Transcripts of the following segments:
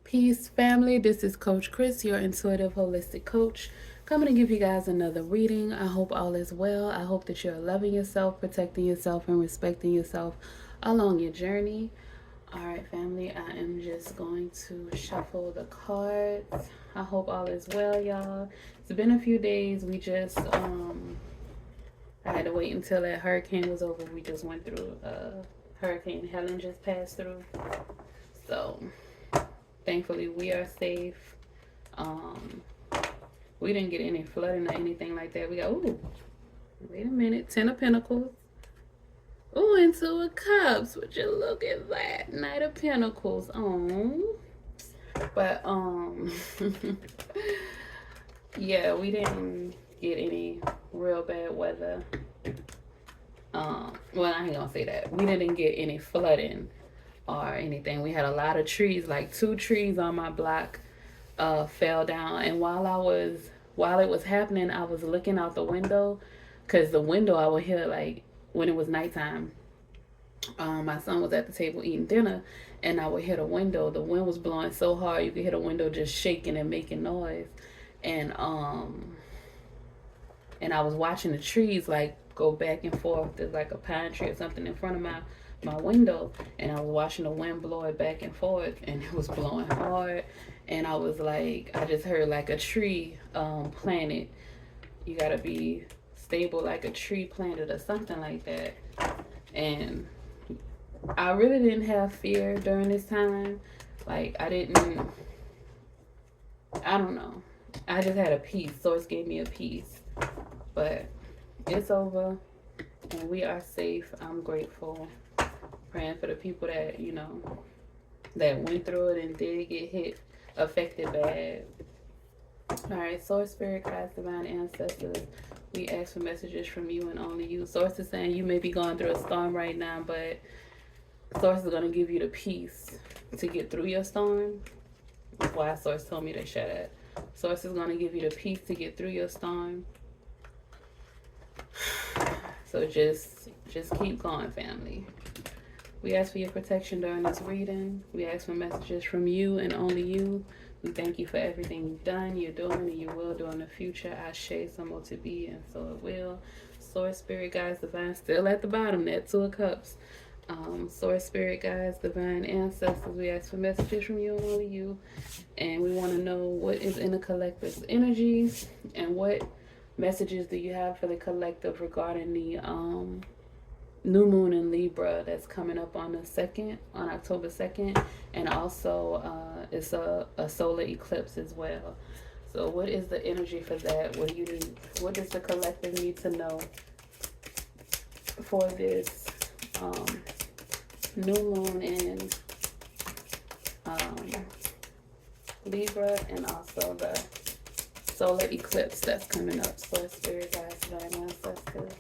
Peace, family. This is Coach Chris, your intuitive holistic coach, coming to give you guys another reading. I hope all is well. I hope that you're loving yourself, protecting yourself, and respecting yourself along your journey. All right, family. I am just going to shuffle the cards. I hope all is well, y'all. It's been a few days. I had to wait until that hurricane was over. We just went through Hurricane Helen just passed through. So thankfully we are safe. Um, we didn't get any flooding or anything like that. We got wait a minute, 10 of Pentacles. Ooh, and 2 of Cups. Would you look at that? Knight of Pentacles. Oh, but yeah, we didn't get any real bad weather. Well, I ain't gonna say that. We didn't get any flooding or anything. We had a lot of trees, like 2 trees on my block fell down. And while it was happening, I was looking out the window, because the window I would hear, like, when it was nighttime. My son was at the table eating dinner, and I would hear the window. The wind was blowing so hard you could hear the window just shaking and making noise. And and I was watching the trees like go back and forth. There's like a pine tree or something in front of my window, and I was watching the wind blow it back and forth, and it was blowing hard. And I was like, I just heard like a tree planted. You gotta be stable like a tree planted or something like that. And I really didn't have fear during this time. Like, I don't know. I just had a peace. Source gave me a peace. But it's over and we are safe. I'm grateful. Praying for the people that, that went through it and did get hit, affected bad. All right, Source, Spirit, Guides, Divine Ancestors, we ask for messages from you and only you. Source is saying you may be going through a storm right now, but Source is going to give you the peace to get through your storm. That's why Source told me to share that. Source is going to give you the peace to get through your storm. So just keep going, family. We ask for your protection during this reading. We ask for messages from you and only you. We thank you for everything you've done, you're doing, and you will do in the future. Ashe, so more to be, and so it will. Source, Spirit, Guides, Divine, still at the bottom, that 2 of Cups. Source, Spirit, Guides, Divine Ancestors, we ask for messages from you and only you. And we want to know what is in the collective's energy, and what messages do you have for the collective regarding the new moon in Libra that's coming up on October 2nd, and also it's a solar eclipse as well. So what is the energy for that? What does the collective need to know for this new moon in Libra, and also the solar eclipse that's coming up? So Spirit, Guides, Divine Ancestors,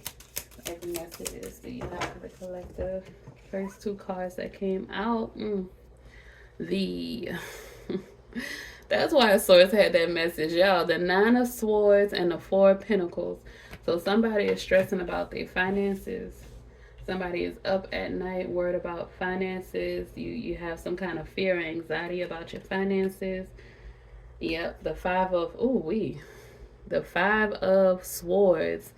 every messages that you have for the collective. First 2 cards that came out, the that's why Source had that message, y'all. The 9 of Swords and the 4 of Pentacles. So somebody is stressing about their finances. Somebody is up at night worried about finances. You have some kind of fear or anxiety about your finances. Yep, the 5 of Swords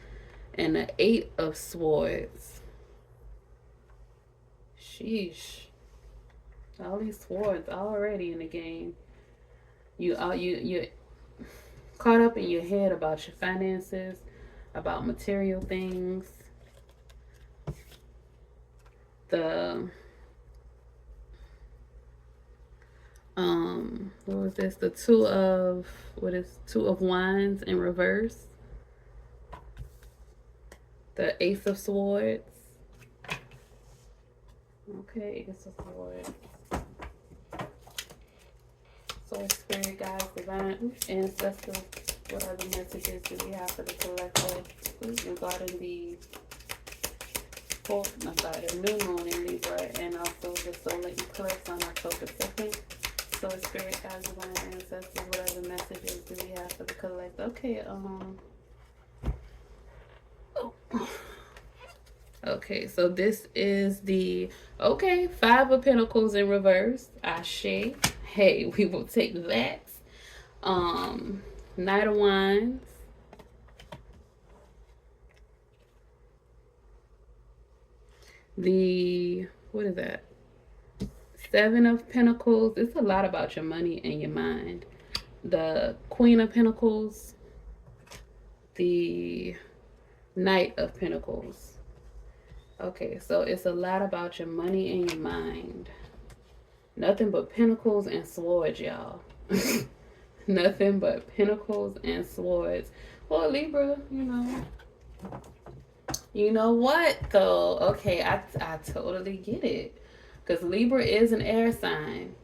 and the 8 of Swords. Sheesh. All these swords already in the game. You caught up in your head about your finances, about material things. What was this? The 2 of Wands in reverse. The Ace of Swords. Okay, Ace of Swords. Soul, Spirit, Guides, Divine Ancestors, what other messages do we have for the collective regarding the new moon in Libra, and also the solar eclipse on October 2nd? Soul, Spirit, Guides, Divine Ancestors, what other messages do we have for the collective? Okay, okay, so this is the 5 of Pentacles in reverse. Ashe, hey, we will take that. Knight of Wands. What is that? Seven of Pentacles. It's a lot about your money and your mind. The Queen of Pentacles. The Knight of Pentacles. Okay, so it's a lot about your money and your mind. Nothing but pentacles and swords, y'all. Nothing but pentacles and swords. Well, Libra, you know. You know what, though? Okay, I totally get it. Because Libra is an air sign.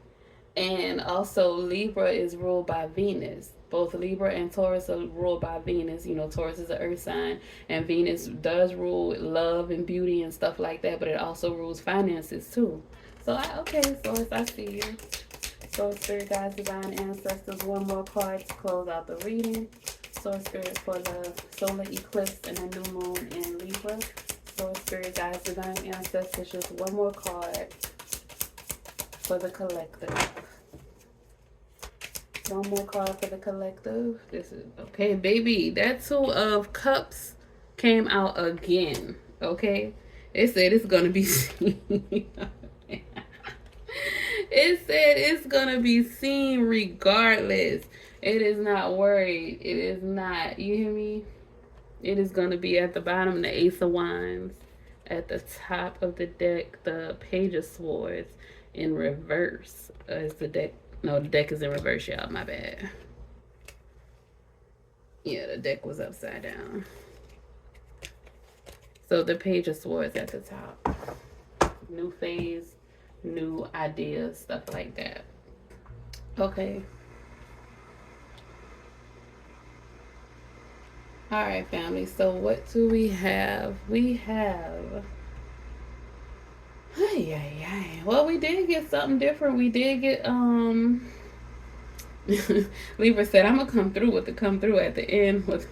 And also, Libra is ruled by Venus. Both Libra and Taurus are ruled by Venus. You know, Taurus is an earth sign. And Venus does rule love and beauty and stuff like that. But it also rules finances, too. So, okay, Source, I see you. Source, Spirit, Guides, Divine Ancestors. One more card to close out the reading. Source, Spirit, for the solar eclipse and the new moon in Libra. Source, Spirit, Guides, Divine Ancestors. Just one more card for the collective. One more card for the collective. This is okay, baby. That Two of Cups came out again. Okay, it said it's gonna be seen. It said it's gonna be seen regardless. It is not worried. It is not. You hear me? It is gonna be at the bottom. The Ace of Wands. At the top of the deck, the Page of Swords in reverse. Is the deck? No, the deck is in reverse, y'all. My bad. Yeah, the deck was upside down. So the Page of Swords at the top. New phase, new ideas, stuff like that. Okay. All right, family. So what do we have? We have... Well, we did get something different. We did get Libra said, I'm gonna come through at the end with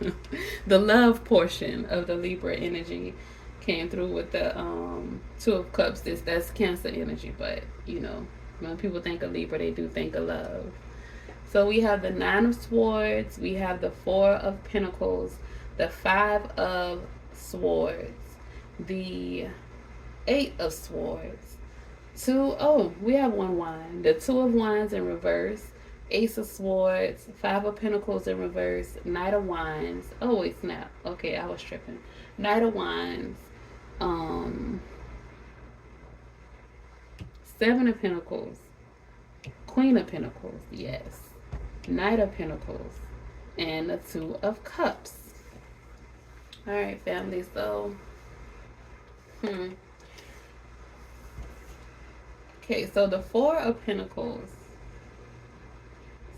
the love portion of the Libra energy came through with the Two of Cups. That's Cancer energy, but you know, when people think of Libra, they do think of love. So we have the Nine of Swords, we have the Four of Pentacles, the Five of Swords, the Eight of Swords, we have one wand. The Two of Wands in reverse, Ace of Swords, Five of Pentacles in reverse, Knight of Wands. Oh, wait, snap. Okay, I was tripping. Knight of Wands, Seven of Pentacles, Queen of Pentacles, yes, Knight of Pentacles, and the Two of Cups. All right, family, so, Okay, so the Four of Pentacles.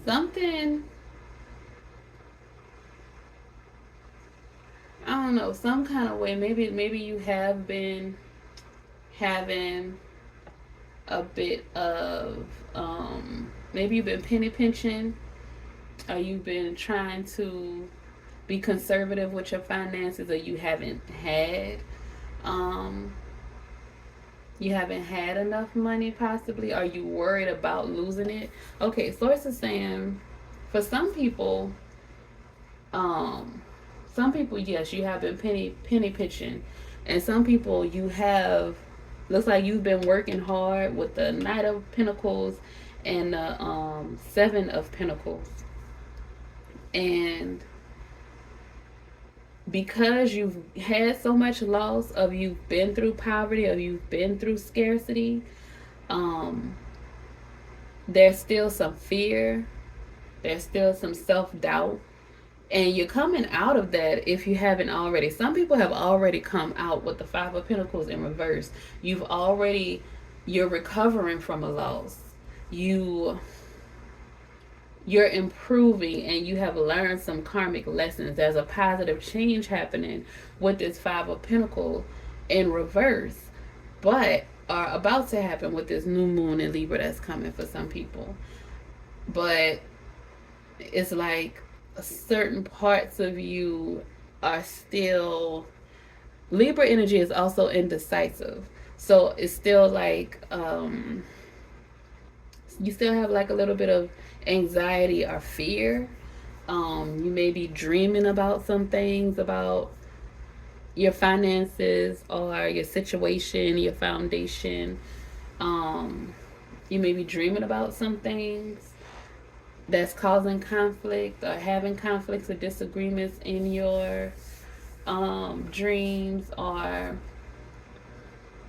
Something, I don't know, some kind of way. Maybe you have been having a bit of, maybe you've been penny pinching, or you've been trying to be conservative with your finances, or you haven't had, enough money, possibly. Are you worried about losing it? Okay, Source is saying for some people, yes, you have been penny pitching, and some people looks like you've been working hard with the Knight of Pentacles and the Seven of Pentacles, and because you've had so much loss, of you've been through poverty, of you've been through scarcity, there's still some fear, there's still some self-doubt, and you're coming out of that if you haven't already. Some people have already come out with the Five of Pentacles in reverse. You're recovering from a loss. You're improving, and you have learned some karmic lessons. There's a positive change happening with this Five of Pentacles in reverse, but are about to happen with this new moon in Libra that's coming for some people. But it's like certain parts of you are still... Libra energy is also indecisive, so it's still like You still have like a little bit of anxiety or fear. You may be dreaming about some things, about your finances or your situation, your foundation. Um, you may be dreaming about some things that's causing conflict or having conflicts or disagreements in your dreams, or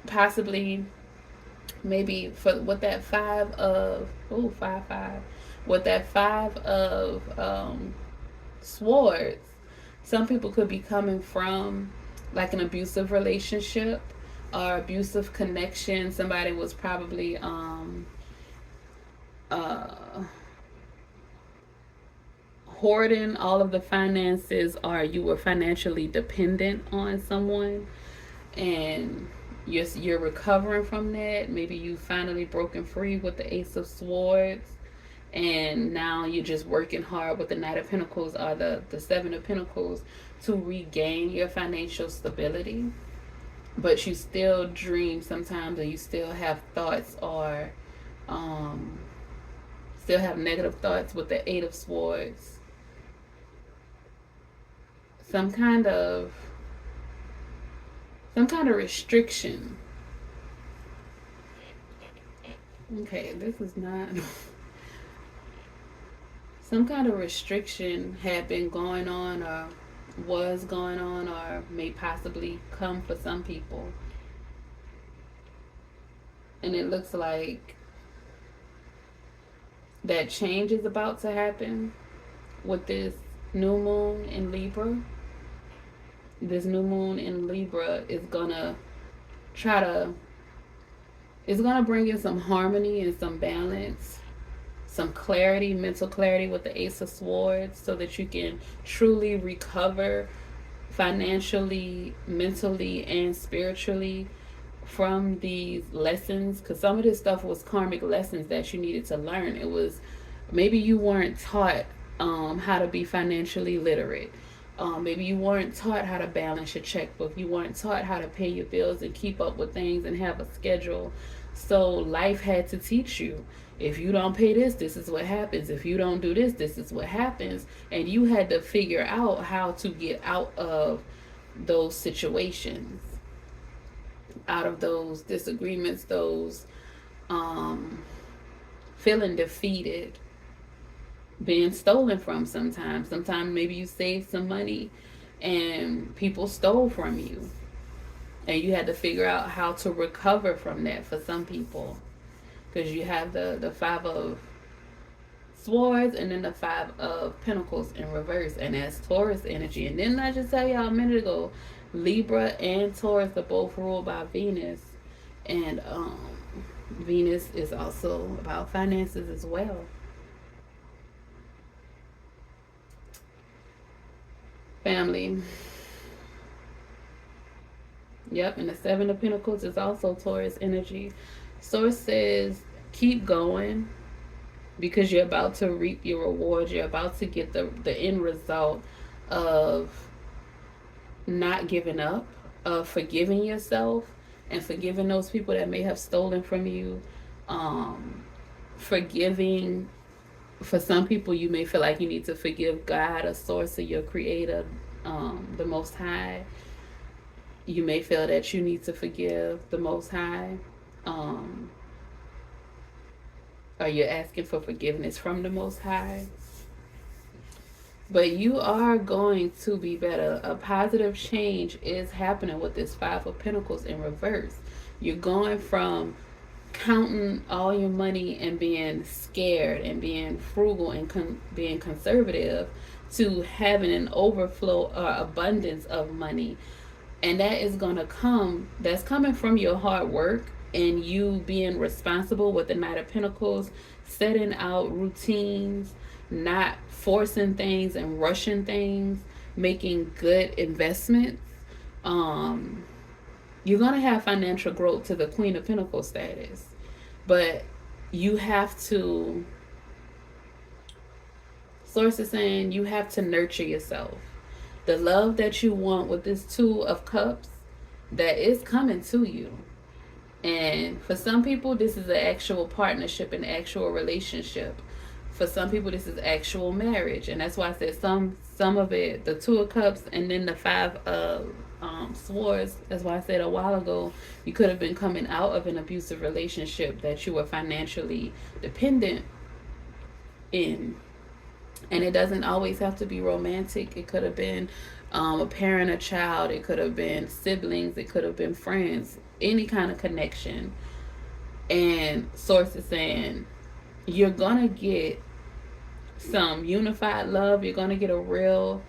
possibly maybe for with that five of with that five of swords, some people could be coming from like an abusive relationship or abusive connection. Somebody was probably uh hoarding all of the finances, or you were financially dependent on someone, and you're recovering from that. Maybe you finally broken free with the Ace of Swords, and now you're just working hard with the Knight of Pentacles or the Seven of Pentacles to regain your financial stability. But you still dream sometimes, and you still have thoughts, or um, still have negative thoughts with the Eight of Swords. Some kind of restriction. Okay, this is not. Some kind of restriction had been going on, or was going on, or may possibly come for some people. And it looks like that change is about to happen with this new moon in Libra. This new moon in Libra is gonna try to, it's gonna bring in some harmony and some balance, some clarity, mental clarity with the Ace of Swords, so that you can truly recover financially, mentally, and spiritually from these lessons. Because some of this stuff was karmic lessons that you needed to learn. It was, maybe you weren't taught how to be financially literate. Maybe you weren't taught how to balance your checkbook. You weren't taught how to pay your bills and keep up with things and have a schedule. So life had to teach you. If you don't pay this, this is what happens. If you don't do this, this is what happens. And you had to figure out how to get out of those situations, out of those disagreements, those feeling defeated, being stolen from sometimes. Sometimes maybe you saved some money and people stole from you. And you had to figure out how to recover from that for some people. Because you have the Five of Swords and then the Five of Pentacles in reverse. And that's Taurus energy. And didn't I just tell y'all a minute ago, Libra and Taurus are both ruled by Venus. And Venus is also about finances as well. Family. Yep, and the Seven of Pentacles is also Taurus energy. Source says, keep going, because you're about to reap your rewards. You're about to get the end result of not giving up, of forgiving yourself and forgiving those people that may have stolen from you. Forgiving, for some people, you may feel like you need to forgive God, a source, or your creator, the Most High. You may feel that you need to forgive the Most High. Or you're asking for forgiveness from the Most High. But you are going to be better. A positive change is happening with this Five of Pentacles in reverse. You're going from counting all your money and being scared and being frugal and being conservative to having an overflow or abundance of money. And that is going to come, that's coming from your hard work and you being responsible with the Knight of Pentacles, setting out routines, not forcing things and rushing things, making good investments. You're going to have financial growth to the Queen of Pentacles status. But you have to, Source is saying, you have to nurture yourself. The love that you want with this Two of Cups, that is coming to you. And for some people, this is an actual partnership, an actual relationship. For some people, this is actual marriage, and that's why I said some of it, the Two of Cups, and then the Five of Swords. That's why I said a while ago, you could have been coming out of an abusive relationship that you were financially dependent in. And it doesn't always have to be romantic. It could have been a parent, a child. It could have been siblings. It could have been friends. Any kind of connection. And Source is saying you're going to get some unified love. You're going to get a real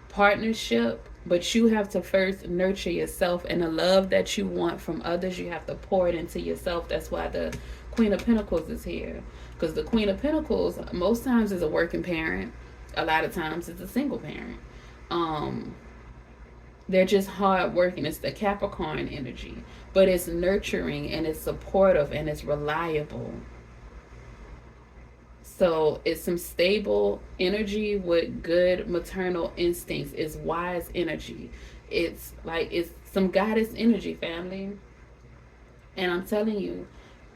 partnership. But you have to first nurture yourself. And the love that you want from others, you have to pour it into yourself. That's why the Queen of Pentacles is here. Because the Queen of Pentacles, most times, is a working parent. A lot of times, it's a single parent. They're just hard working. It's the Capricorn energy. But it's nurturing, and it's supportive, and it's reliable. So it's some stable energy with good maternal instincts. It's wise energy. It's some goddess energy, family. And I'm telling you,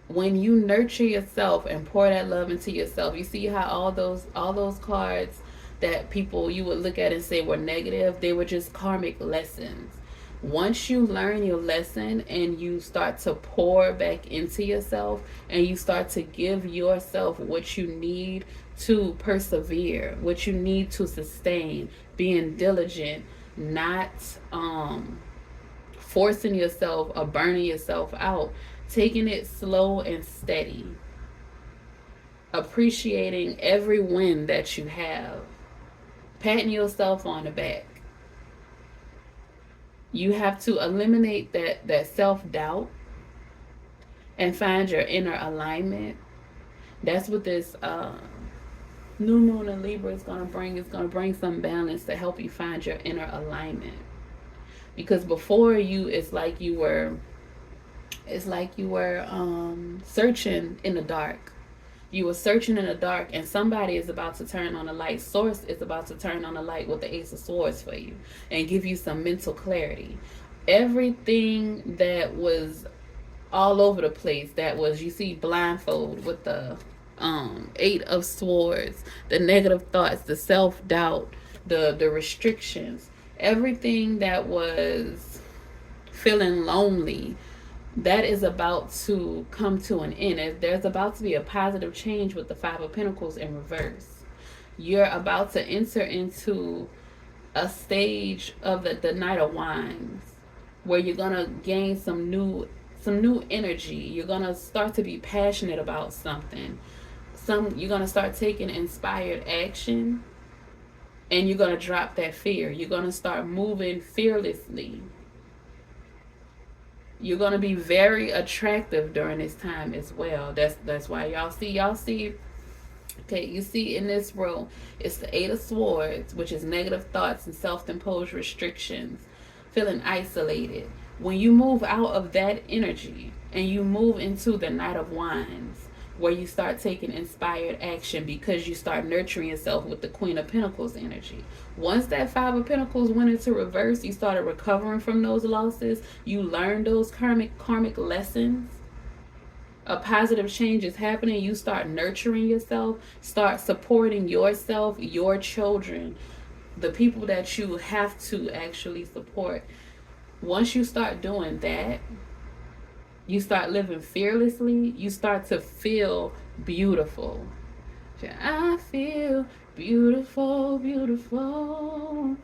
when you nurture yourself and pour that love into yourself, you see how all those cards that people you would look at and say were negative, they were just karmic lessons. Once you learn your lesson and you start to pour back into yourself and you start to give yourself what you need to persevere, what you need to sustain, being diligent, not forcing yourself or burning yourself out, taking it slow and steady, appreciating every win that you have, patting yourself on the back. You have to eliminate that self-doubt and find your inner alignment. That's what this new moon in Libra is going to bring. It's going to bring some balance to help you find your inner alignment. Because before you, it's like you were searching in the dark. You were searching in the dark, and somebody is about to turn on the light. Source is about to turn on the light with the Ace of Swords for you and give you some mental clarity. Everything that was all over the place, that was, you see, blindfold with the Eight of Swords, the negative thoughts, the self-doubt, the restrictions, everything that was feeling lonely, that is about to come to an end. There's about to be a positive change with the Five of Pentacles in reverse. You're about to enter into a stage of the Knight of Wands where you're going to gain some new energy. You're going to start to be passionate about something. You're going to start taking inspired action, and you're going to drop that fear. You're going to start moving fearlessly. You're going to be very attractive during this time as well. That's why y'all see, okay, you see in this row, it's the Eight of Swords, which is negative thoughts and self-imposed restrictions, feeling isolated. When you move out of that energy and you move into the Knight of Wands, where you start taking inspired action because you start nurturing yourself with the Queen of Pentacles energy. Once that Five of Pentacles went into reverse, you started recovering from those losses. You learned those karmic lessons. A positive change is happening. You start nurturing yourself, start supporting yourself, your children, the people that you have to actually support. Once you start doing that, you start living fearlessly. You start to feel beautiful. I feel beautiful, beautiful.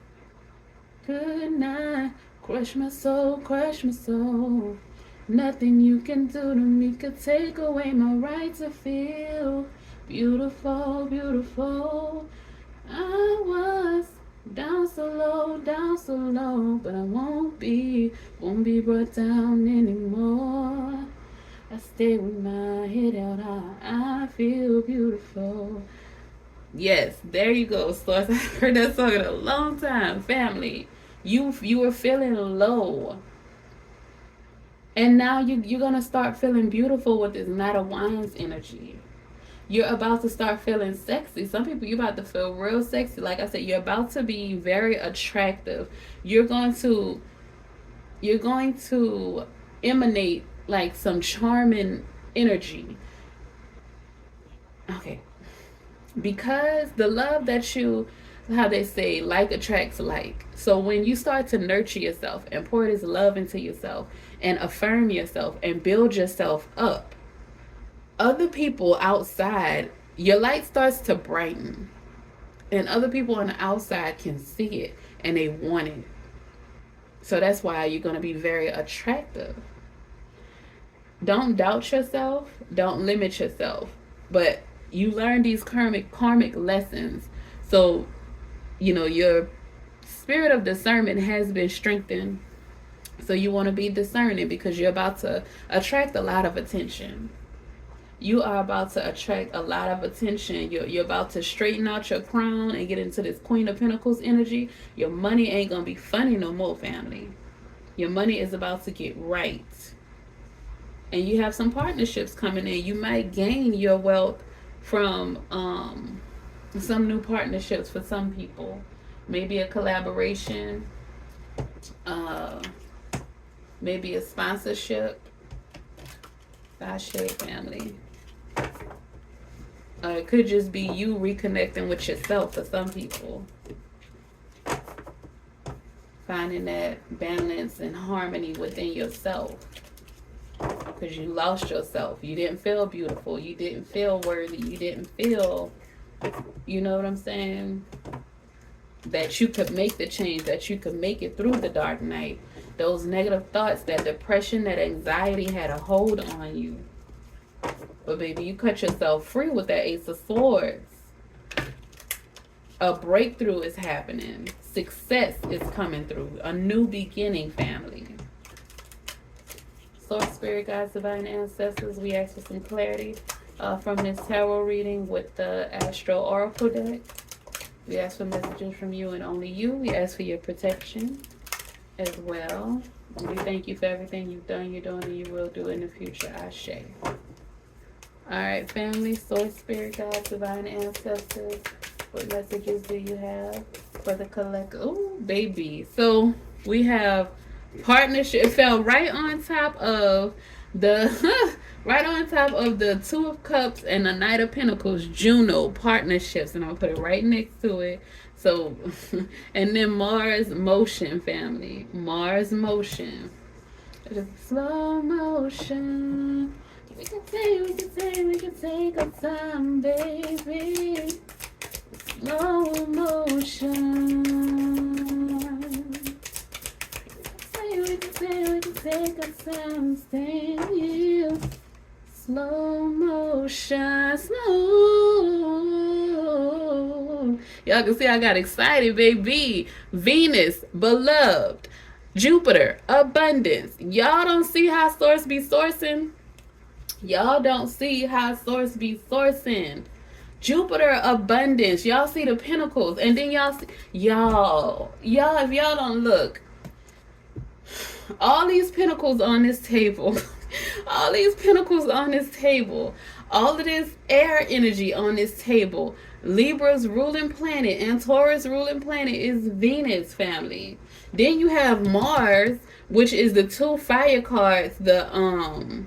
Good night. Crush my soul, crush my soul. Nothing you can do to me could take away my right to feel beautiful, beautiful. I was down so low, but I won't be brought down anymore. I stay with my head held high. I feel beautiful. Yes, there you go, Source. I've heard that song in a long time. Family, you were feeling low, and now you're gonna start feeling beautiful with this Knight of Wands energy. You're about to start feeling sexy. Some people, you're about to feel real sexy. Like I said, you're about to be very attractive. You're going to emanate like some charming energy. Okay. Because the love that you, how they say, like attracts like. So when you start to nurture yourself and pour this love into yourself and affirm yourself and build yourself up, other people outside, your light starts to brighten. And other people on the outside can see it and they want it. So that's why you're going to be very attractive. Don't doubt yourself. Don't limit yourself. But you learn these karmic lessons. So, your spirit of discernment has been strengthened. So you want to be discerning because you're about to attract a lot of attention. You are about to attract a lot of attention. You're about to straighten out your crown and get into this Queen of Pentacles energy. Your money ain't going to be funny no more, family. Your money is about to get right. And you have some partnerships coming in. You might gain your wealth from some new partnerships for some people. Maybe a collaboration. Maybe a sponsorship. Ashe, family. It could just be you reconnecting with yourself for some people. Finding that balance and harmony within yourself. Because you lost yourself. You didn't feel beautiful. You didn't feel worthy. You didn't feel, you know what I'm saying? That you could make the change. That you could make it through the dark night. Those negative thoughts, that depression, that anxiety had a hold on you. But baby, you cut yourself free with that Ace of Swords. A breakthrough is happening. Success is coming through. A new beginning, family. Source, spirit, guides, divine ancestors, we ask for some clarity from this tarot reading with the Astro Oracle deck. We ask for messages from you and only you. We ask for your protection as well. And we thank you for everything you've done, you're doing, and you will do in the future. Ashe. Alright, family, source, spirit, guides, divine ancestors. What messages do you have for the collective? Oh, baby. So we have partnership. It fell right on top of the Two of Cups and the Knight of Pentacles, Juno, partnerships, and I'll put it right next to it. So and then Mars motion, family. Mars motion. Just slow motion. We can take our time, baby. Slow motion. We can take our time, stay here. Slow motion, slow. Y'all can see I got excited, baby. Venus, beloved. Jupiter, abundance. Y'all don't see how source be sourcing? Y'all don't see how source be sourcing. Jupiter, abundance. Y'all see the pentacles. And then y'all see, y'all, if y'all don't look, all these pentacles on this table, all these pentacles on this table, all of this air energy on this table. Libra's ruling planet and Taurus ruling planet is Venus, family. Then you have Mars, which is the two fire cards. The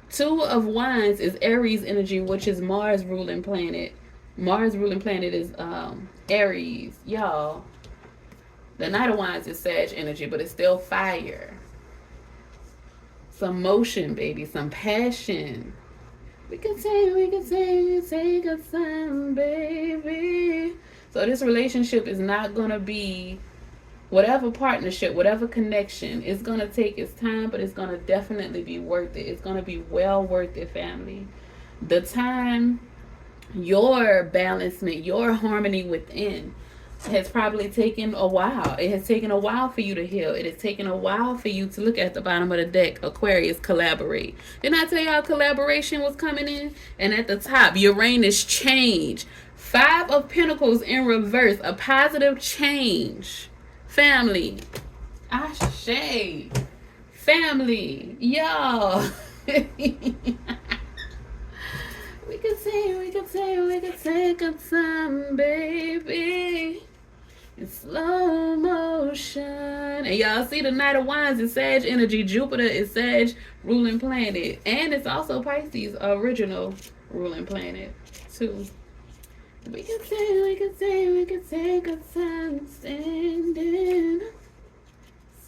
Two of Wands is Aries energy, which is Mars ruling planet. Mars ruling planet is Aries, y'all. The Knight of Wands is Sag energy, but it's still fire. Some motion, baby, some passion. We can take a time, baby. So this relationship is not gonna be, whatever partnership, whatever connection, it's going to take its time, but it's going to definitely be worth it. It's going to be well worth it, family. The time, your balancement, your harmony within has probably taken a while. It has taken a while for you to heal. It has taken a while for you to look at the bottom of the deck. Aquarius, collaborate. Didn't I tell y'all collaboration was coming in? And at the top, Uranus, change. 5 of Pentacles in reverse, a positive change. Family, Ashe, family, y'all. We can take a time, baby. in slow motion. And y'all see the Knight of Wands is Sag energy. Jupiter is Sag ruling planet. And it's also Pisces original ruling planet too. We can take a time standing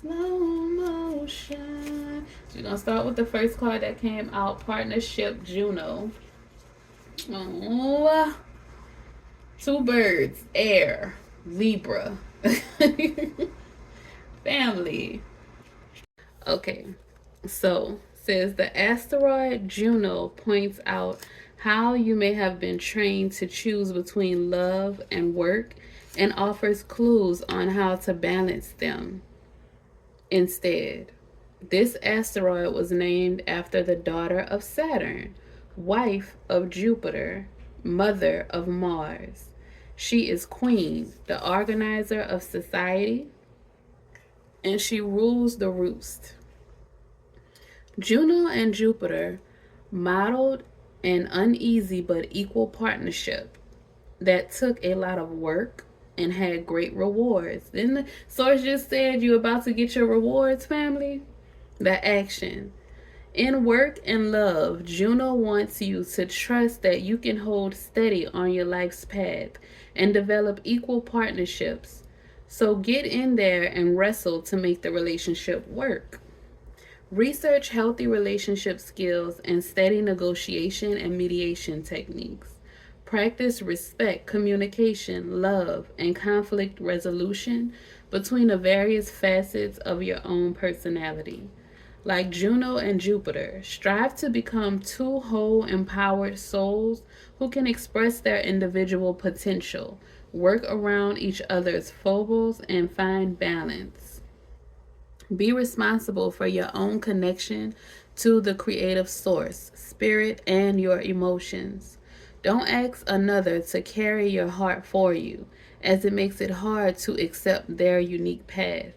slow motion. So we're gonna start with the first card that came out, Partnership Juno. Oh, two birds, air, Libra. Family. Okay, so says the asteroid Juno points out how you may have been trained to choose between love and work and offers clues on how to balance them. Instead, this asteroid was named after the daughter of Saturn, wife of Jupiter, mother of Mars. She is queen, the organizer of society, and she rules the roost. Juno and Jupiter modeled an uneasy but equal partnership that took a lot of work and had great rewards. Then the source just said you about to get your rewards, family. The action. In work and love, Juno wants you to trust that you can hold steady on your life's path and develop equal partnerships. So get in there and wrestle to make the relationship work. Research healthy relationship skills and steady negotiation and mediation techniques. Practice respect, communication, love, and conflict resolution between the various facets of your own personality. Like Juno and Jupiter, strive to become two whole, empowered souls who can express their individual potential, work around each other's foibles, and find balance. Be responsible for your own connection to the creative source, spirit, and your emotions. Don't ask another to carry your heart for you, as it makes it hard to accept their unique path.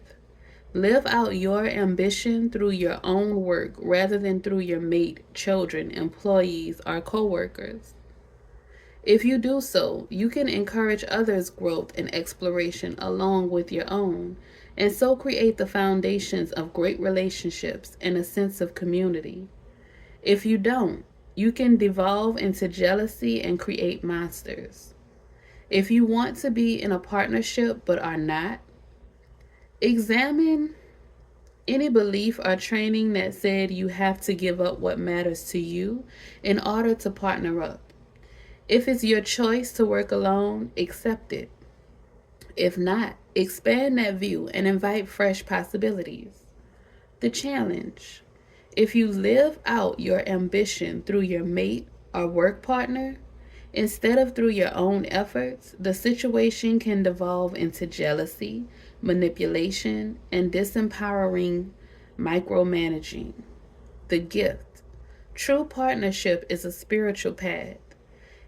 Live out your ambition through your own work rather than through your mate, children, employees, or coworkers. If you do so, you can encourage others' growth and exploration along with your own, and so create the foundations of great relationships and a sense of community. If you don't, you can devolve into jealousy and create monsters. If you want to be in a partnership but are not, examine any belief or training that said you have to give up what matters to you in order to partner up. If it's your choice to work alone, accept it. If not, expand that view and invite fresh possibilities. The challenge. If you live out your ambition through your mate or work partner, instead of through your own efforts, the situation can devolve into jealousy, manipulation, and disempowering micromanaging. The gift. True partnership is a spiritual path.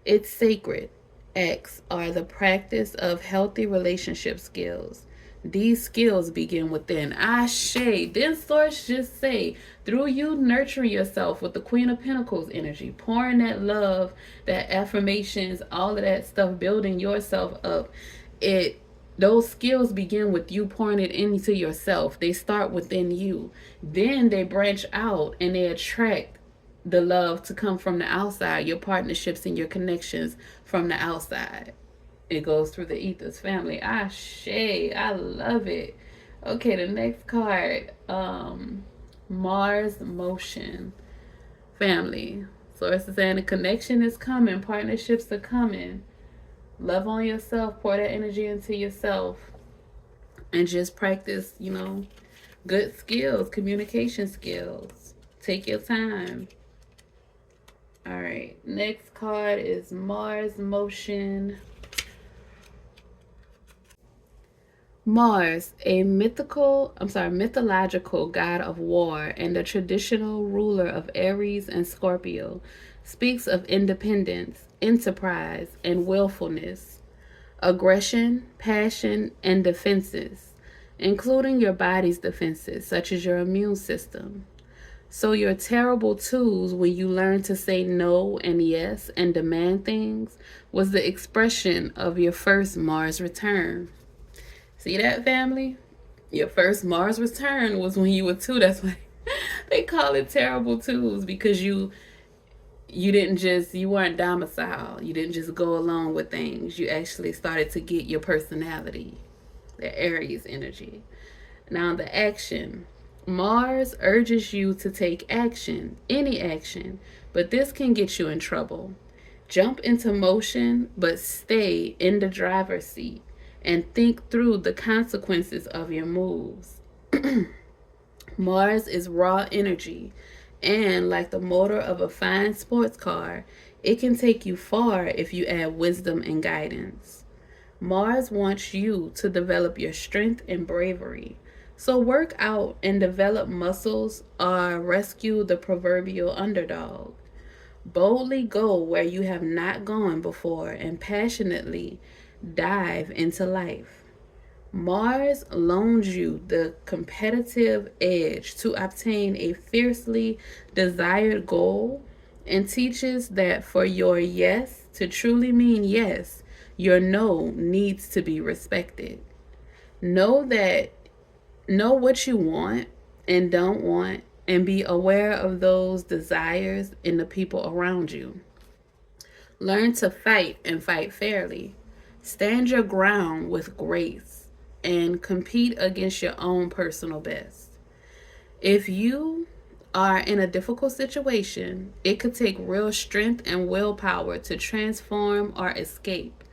It's sacred. Acts are the practice of healthy relationship skills. These skills begin within. Ashe. Didn't source just say, through you nurturing yourself with the Queen of Pentacles energy, pouring that love, that affirmations, all of that stuff, building yourself up, those skills begin with you pouring it into yourself. They start within you. Then they branch out and they attract the love to come from the outside, your partnerships and your connections from the outside. It goes through the ethers, family. Ashe. I love it. Okay, the next card, Mars Motion. Family. So it's saying the connection is coming, partnerships are coming. Love on yourself, pour that energy into yourself, and just practice, good skills, communication skills. Take your time. All right, next card is Mars Motion. Mars, a mythological god of war and the traditional ruler of Aries and Scorpio, speaks of independence, enterprise, and willfulness, aggression, passion, and defenses, including your body's defenses, such as your immune system. So your terrible twos when you learn to say no and yes and demand things was the expression of your first Mars return. See that, family? Your first Mars return was when you were 2. That's why they call it terrible twos, because you weren't domicile. You didn't just go along with things. You actually started to get your personality, the Aries energy. Now the action. Mars urges you to take action, any action, but this can get you in trouble. Jump into motion, but stay in the driver's seat and think through the consequences of your moves. Mars is raw energy, and like the motor of a fine sports car, it can take you far if you add wisdom and guidance. Mars wants you to develop your strength and bravery. So work out and develop muscles or rescue the proverbial underdog. Boldly go where you have not gone before and passionately dive into life. Mars loans you the competitive edge to obtain a fiercely desired goal and teaches that for your yes to truly mean yes, your no needs to be respected. Know that know what you want and don't want, and be aware of those desires in the people around you. Learn to fight and fight fairly. Stand your ground with grace and compete against your own personal best. If you are in a difficult situation, it could take real strength and willpower to transform or escape.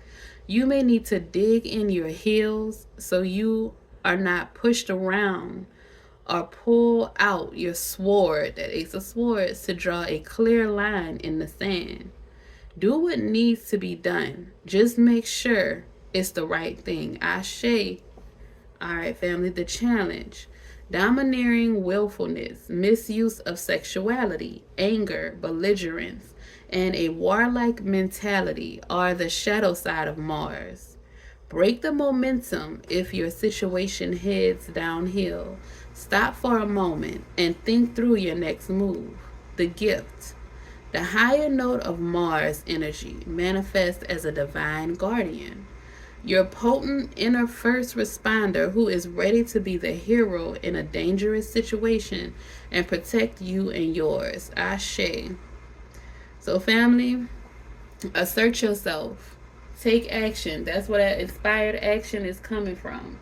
You may need to dig in your heels so you are not pushed around, or pull out your sword, that Ace of Swords, to draw a clear line in the sand. Do what needs to be done. Just make sure it's the right thing. Ashe. All right, family, the challenge. Domineering willfulness, misuse of sexuality, anger, belligerence, and a warlike mentality are the shadow side of Mars. Break the momentum if your situation heads downhill. Stop for a moment and think through your next move. The gift. The higher note of Mars energy manifests as a divine guardian. Your potent inner first responder who is ready to be the hero in a dangerous situation and protect you and yours. Ashe. So, family, assert yourself. Take action. That's where that inspired action is coming from.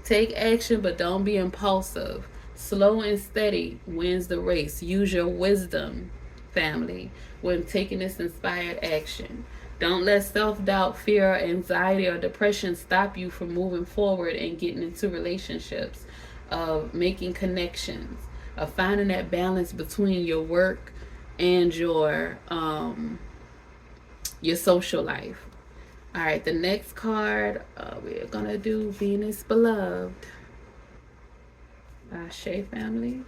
Take action, but don't be impulsive. Slow and steady wins the race. Use your wisdom, family, when taking this inspired action. Don't let self-doubt, fear, anxiety, or depression stop you from moving forward and getting into relationships, of making connections, of finding that balance between your work and your social life. All right, the next card, we're going to do Venus Beloved. Ashe, family.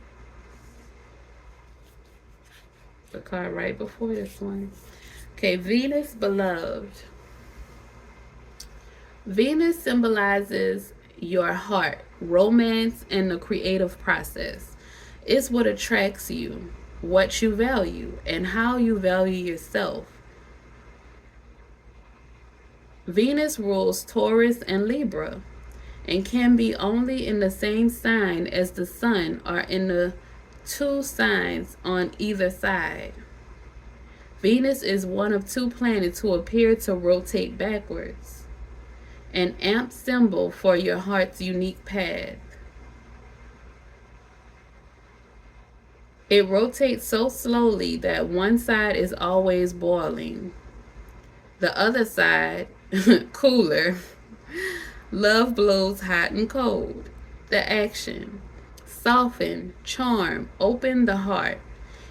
The card right before this one. Okay, Venus Beloved. Venus symbolizes your heart, romance, and the creative process. It's what attracts you, what you value, and how you value yourself. Venus rules Taurus and Libra and can be only in the same sign as the sun or in the 2 signs on either side. Venus is one of 2 planets who appear to rotate backwards, an amp symbol for your heart's unique path. It rotates so slowly that one side is always boiling, the other side cooler. Love blows hot and cold. The action. Soften, charm, open the heart.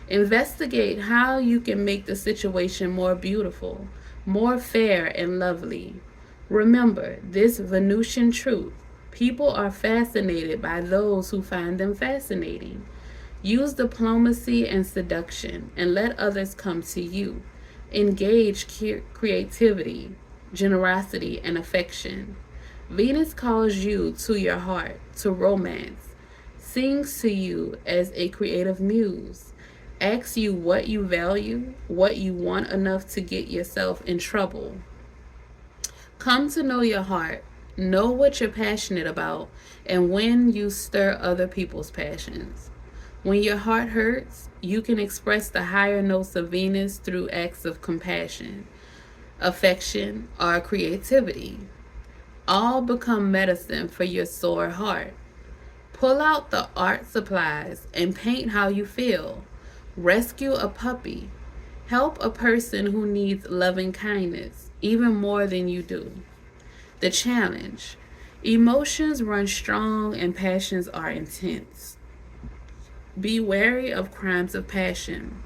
Investigate how you can make the situation more beautiful, more fair and lovely. Remember this Venusian truth. People are fascinated by those who find them fascinating. Use diplomacy and seduction and let others come to you. Engage creativity, generosity, and affection. Venus calls you to your heart, to romance, sings to you as a creative muse, asks you what you value, what you want enough to get yourself in trouble. Come to know your heart Know what you're passionate about and when you stir other people's passions. When your heart hurts, you can express the higher notes of Venus through acts of compassion, affection, or creativity. All become medicine for your sore heart. Pull out the art supplies and paint how you feel. Rescue a puppy. Help a person who needs loving kindness even more than you do. The challenge: emotions run strong and passions are intense. Be wary of crimes of passion,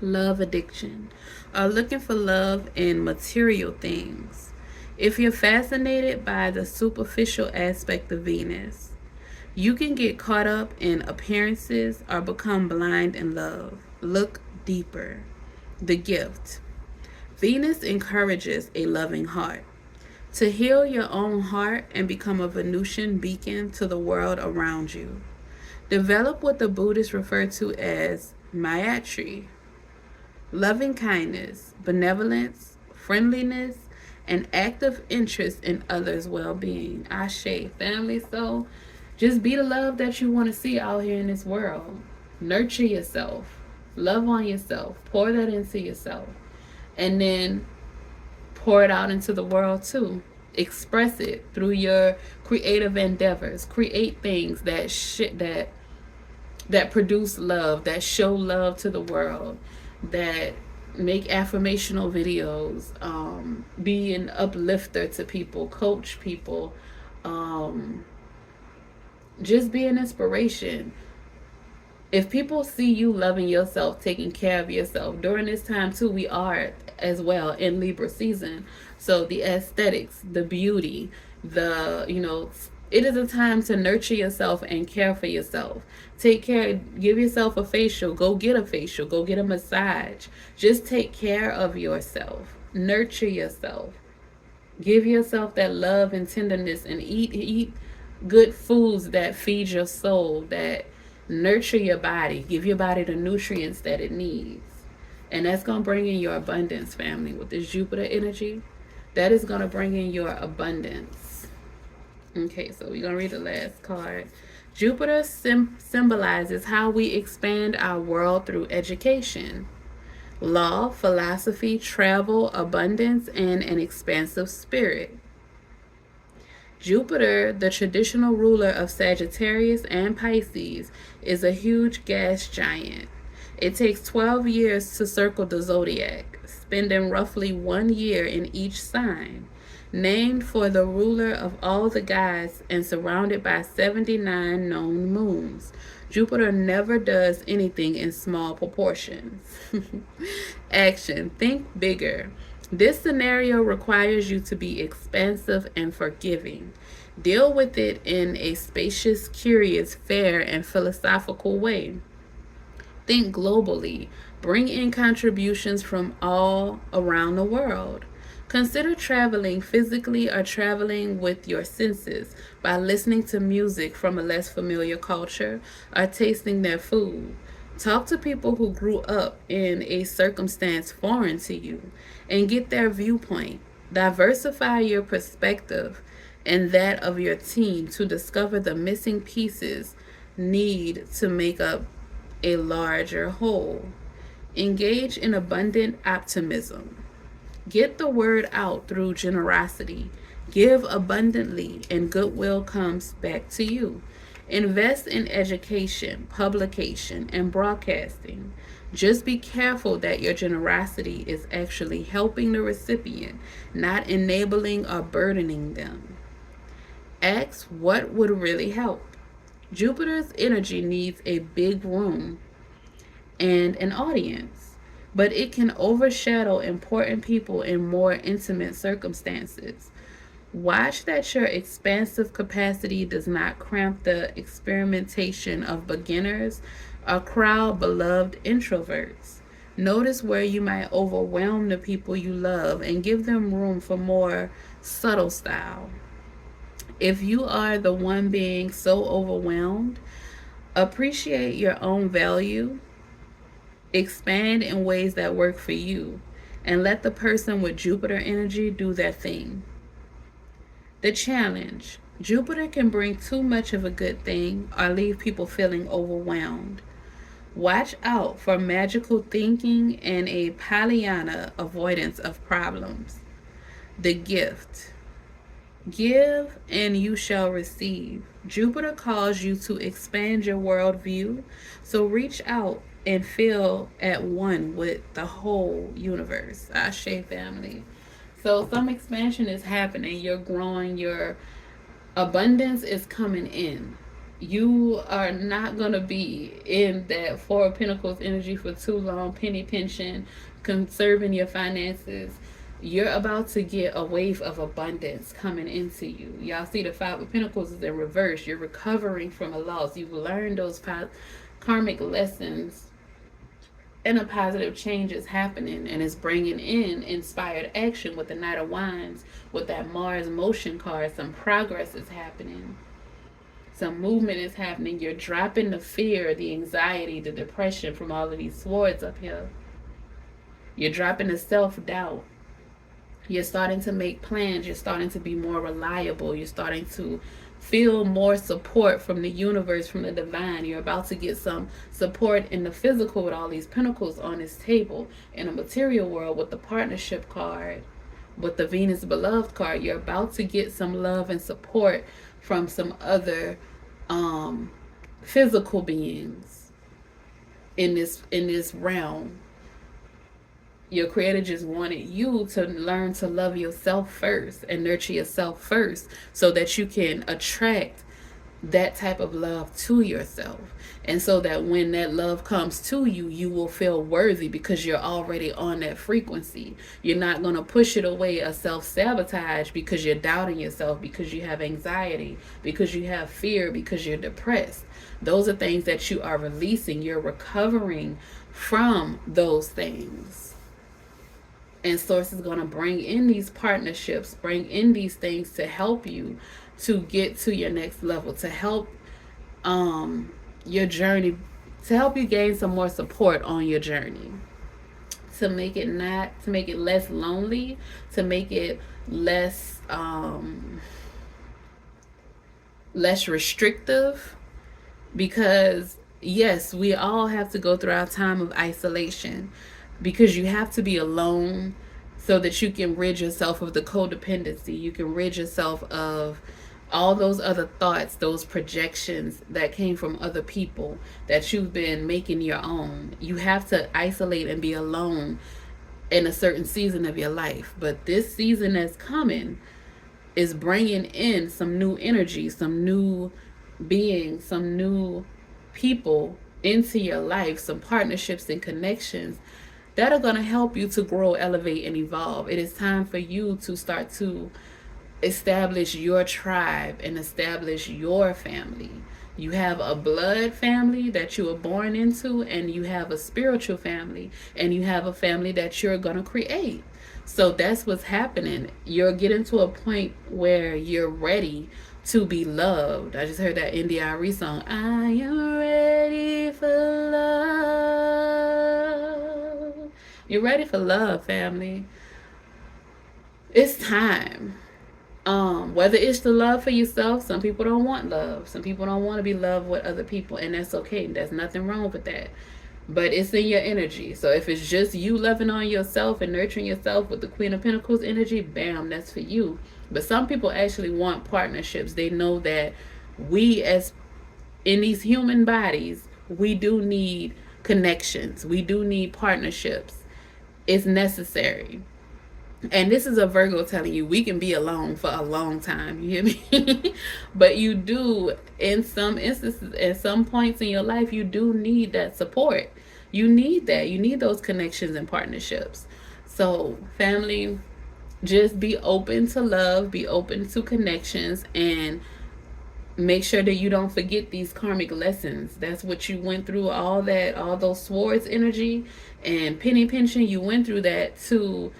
love addiction, or looking for love in material things. If you're fascinated by the superficial aspect of Venus, you can get caught up in appearances or become blind in love. Look deeper. The gift: Venus encourages a loving heart. To heal your own heart and become a Venusian beacon to the world around you. Develop what the Buddhists refer to as Maitri, loving kindness, benevolence, friendliness, and active interest in others' well being. Ashe, family. So just be the love that you want to see out here in this world. Nurture yourself, love on yourself, pour that into yourself, and then pour it out into the world too. Express it through your creative endeavors. Create things that produce love, that show love to the world, that make affirmational videos, be an uplifter to people, coach people, just be an inspiration. If people see you loving yourself, taking care of yourself during this time too, we are as well in Libra season. So the aesthetics, the beauty, it is a time to nurture yourself and care for yourself. Take care, give yourself a facial, go get a facial, go get a massage. Just take care of yourself. Nurture yourself. Give yourself that love and tenderness, and eat good foods that feed your soul, that nurture your body, give your body the nutrients that it needs. And that's going to bring in your abundance, family. With this Jupiter energy, that is going to bring in your abundance. Okay, so we're going to read the last card. Jupiter symbolizes how we expand our world through education, law, philosophy, travel, abundance, and an expansive spirit. Jupiter, the traditional ruler of Sagittarius and Pisces, is a huge gas giant. It takes 12 years to circle the zodiac, spending roughly 1 year in each sign. Named for the ruler of all the gods and surrounded by 79 known moons, Jupiter never does anything in small proportions. Action: think bigger. This scenario requires you to be expansive and forgiving. Deal with it in a spacious, curious, fair, and philosophical way. Think globally. Bring in contributions from all around the world. Consider traveling physically or traveling with your senses by listening to music from a less familiar culture or tasting their food. Talk to people who grew up in a circumstance foreign to you and get their viewpoint. Diversify your perspective and that of your team to discover the missing pieces need to make up a larger whole. Engage in abundant optimism. Get the word out through generosity. Give abundantly, and goodwill comes back to you. Invest in education, publication, and broadcasting. Just be careful that your generosity is actually helping the recipient, not enabling or burdening them. Ask what would really help. Jupiter's energy needs a big room and an audience, but it can overshadow important people in more intimate circumstances. Watch that your expansive capacity does not cramp the experimentation of beginners or crowd beloved introverts. Notice where you might overwhelm the people you love and give them room for more subtle style. If you are the one being so overwhelmed, appreciate your own value, expand in ways that work for you, and let the person with Jupiter energy do their thing. The challenge: Jupiter can bring too much of a good thing or leave people feeling overwhelmed. Watch out for magical thinking and a Pollyanna avoidance of problems. The gift: Give and you shall receive. Jupiter calls you to expand your worldview, so reach out and feel at one with the whole universe. Ashe family. So some expansion is happening. You're growing. Your abundance is coming in. You are not going to be in that Four of Pentacles energy for too long, penny pinching, conserving your finances. You're about to get a wave of abundance coming into you. Y'all see the Five of Pentacles is in reverse. You're recovering from a loss. You've learned those karmic lessons, and a positive change is happening, and it's bringing in inspired action with the Knight of Wands, with that Mars motion card. Some progress is happening. Some movement is happening. You're dropping the fear, the anxiety, the depression from all of these swords up here. You're dropping the self-doubt. You're starting to make plans. You're starting to be more reliable. You're starting to feel more support from the universe, from the divine. You're about to get some support in the physical with all these pentacles on this table. In a material world with the partnership card, with the Venus beloved card, you're about to get some love and support from some other physical beings in this realm. Your creator just wanted you to learn to love yourself first and nurture yourself first, so that you can attract that type of love to yourself. And so that when that love comes to you, you will feel worthy because you're already on that frequency. You're not going to push it away or self-sabotage because you're doubting yourself, because you have anxiety, because you have fear, because you're depressed. Those are things that you are releasing. You're recovering from those things. And Source is going to bring in these partnerships, bring in these things to help you to get to your next level, to help your journey, to help you gain some more support on your journey, to make it less lonely, to make it less restrictive. Because yes, we all have to go through our time of isolation, because you have to be alone so that you can rid yourself of the codependency. You can rid yourself of all those other thoughts, those projections that came from other people that you've been making your own. You have to isolate and be alone in a certain season of your life. But this season that's coming is bringing in some new energy, some new beings, some new people into your life, some partnerships and connections that are going to help you to grow, elevate, and evolve. It is time for you to start to establish your tribe and establish your family. You have a blood family that you were born into, and you have a spiritual family, and you have a family that you're going to create. So that's what's happening. You're getting to a point where you're ready to be loved. I just heard that NDRE song, I am ready for love. You're ready for love, family. It's time. Whether it's the love for yourself, some people don't want love. Some people don't want to be loved with other people, and that's okay. There's nothing wrong with that. But it's in your energy. So if it's just you loving on yourself and nurturing yourself with the Queen of Pentacles energy, bam, that's for you. But some people actually want partnerships. They know that we, as in these human bodies, we do need connections. We do need partnerships. It's necessary. And this is a Virgo telling you, we can be alone for a long time. You hear me? But you do, in some instances, at some points in your life, you do need that support. You need that. You need those connections and partnerships. So, family, just be open to love, be open to connections, and make sure that you don't forget these karmic lessons. That's what you went through, all those swords energy and penny pinching. You went through that so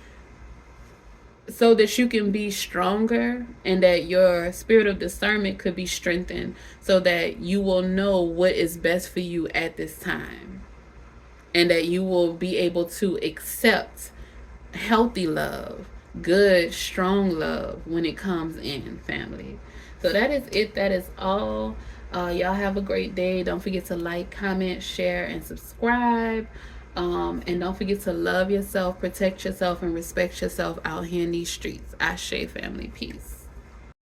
that you can be stronger, and that your spirit of discernment could be strengthened, so that you will know what is best for you at this time, and that you will be able to accept healthy love, good, strong love when it comes in, family. So that is it. That is all. Y'all have a great day. Don't forget to like, comment, share, and subscribe. And don't forget to love yourself, protect yourself, and respect yourself out here in these streets. Ashe, family. Peace.